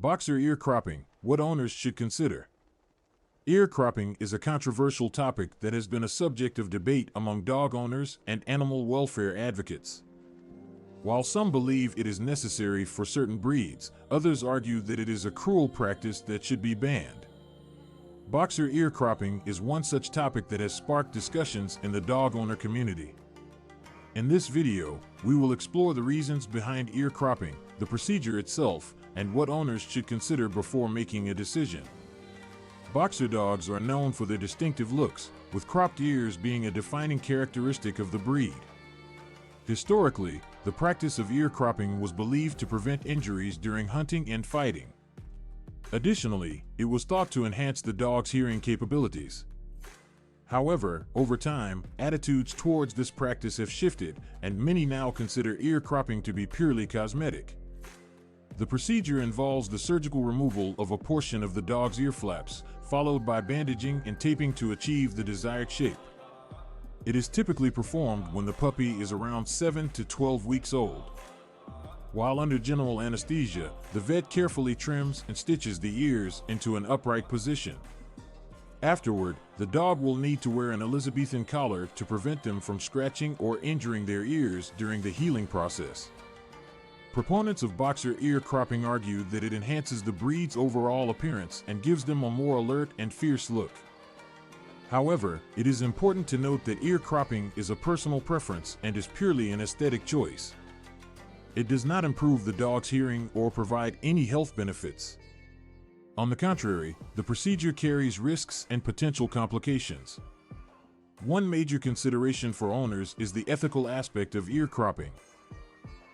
Boxer ear cropping, what owners should consider. Ear cropping is a controversial topic that has been a subject of debate among dog owners and animal welfare advocates. While some believe it is necessary for certain breeds, others argue that it is a cruel practice that should be banned. Boxer ear cropping is one such topic that has sparked discussions in the dog owner community. In this video, we will explore the reasons behind ear cropping, the procedure itself, and what owners should consider before making a decision. Boxer dogs are known for their distinctive looks, with cropped ears being a defining characteristic of the breed. Historically, the practice of ear cropping was believed to prevent injuries during hunting and fighting. Additionally, it was thought to enhance the dog's hearing capabilities. However, over time, attitudes towards this practice have shifted, and many now consider ear cropping to be purely cosmetic. The procedure involves the surgical removal of a portion of the dog's ear flaps, followed by bandaging and taping to achieve the desired shape. It is typically performed when the puppy is around 7 to 12 weeks old. While under general anesthesia, the vet carefully trims and stitches the ears into an upright position. Afterward, the dog will need to wear an Elizabethan collar to prevent them from scratching or injuring their ears during the healing process. Proponents of boxer ear cropping argue that it enhances the breed's overall appearance and gives them a more alert and fierce look. However, it is important to note that ear cropping is a personal preference and is purely an aesthetic choice. It does not improve the dog's hearing or provide any health benefits. On the contrary, the procedure carries risks and potential complications. One major consideration for owners is the ethical aspect of ear cropping.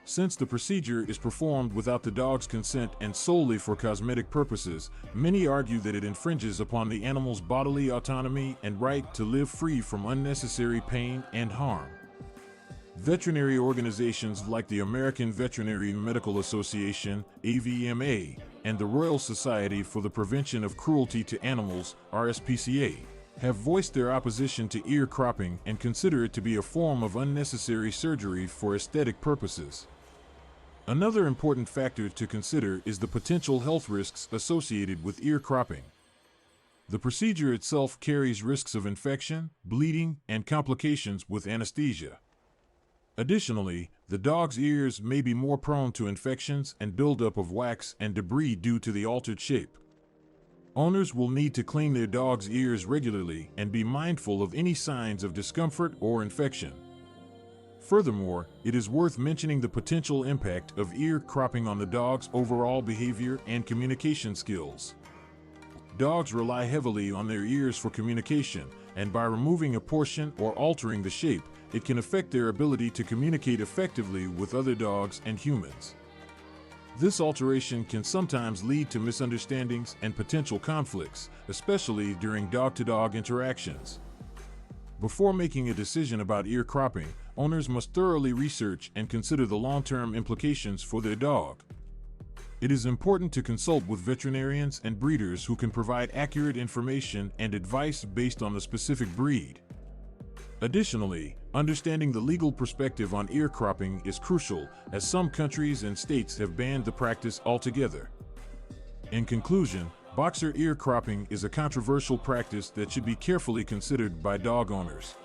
Since the procedure is performed without the dog's consent and solely for cosmetic purposes, many argue that it infringes upon the animal's bodily autonomy and right to live free from unnecessary pain and harm. Veterinary organizations like the American Veterinary Medical Association, AVMA, and the Royal Society for the Prevention of Cruelty to Animals, RSPCA, have voiced their opposition to ear cropping and consider it to be a form of unnecessary surgery for aesthetic purposes. Another important factor to consider is the potential health risks associated with ear cropping. The procedure itself carries risks of infection, bleeding, and complications with anesthesia. Additionally, the dog's ears may be more prone to infections and buildup of wax and debris due to the altered shape. Owners will need to clean their dog's ears regularly and be mindful of any signs of discomfort or infection. Furthermore, it is worth mentioning the potential impact of ear cropping on the dog's overall behavior and communication skills. Dogs rely heavily on their ears for communication, and by removing a portion or altering the shape, it can affect their ability to communicate effectively with other dogs and humans. This alteration can sometimes lead to misunderstandings and potential conflicts, especially during dog-to-dog interactions. Before making a decision about ear cropping, owners must thoroughly research and consider the long-term implications for their dog. It is important to consult with veterinarians and breeders who can provide accurate information and advice based on the specific breed. Additionally, understanding the legal perspective on ear cropping is crucial, as some countries and states have banned the practice altogether. In conclusion, boxer ear cropping is a controversial practice that should be carefully considered by dog owners.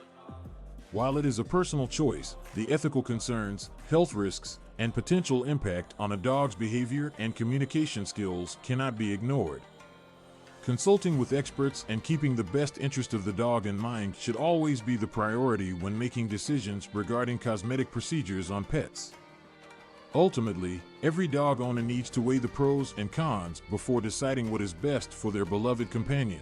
While it is a personal choice, the ethical concerns, health risks, and potential impact on a dog's behavior and communication skills cannot be ignored. Consulting with experts and keeping the best interest of the dog in mind should always be the priority when making decisions regarding cosmetic procedures on pets. Ultimately, every dog owner needs to weigh the pros and cons before deciding what is best for their beloved companion.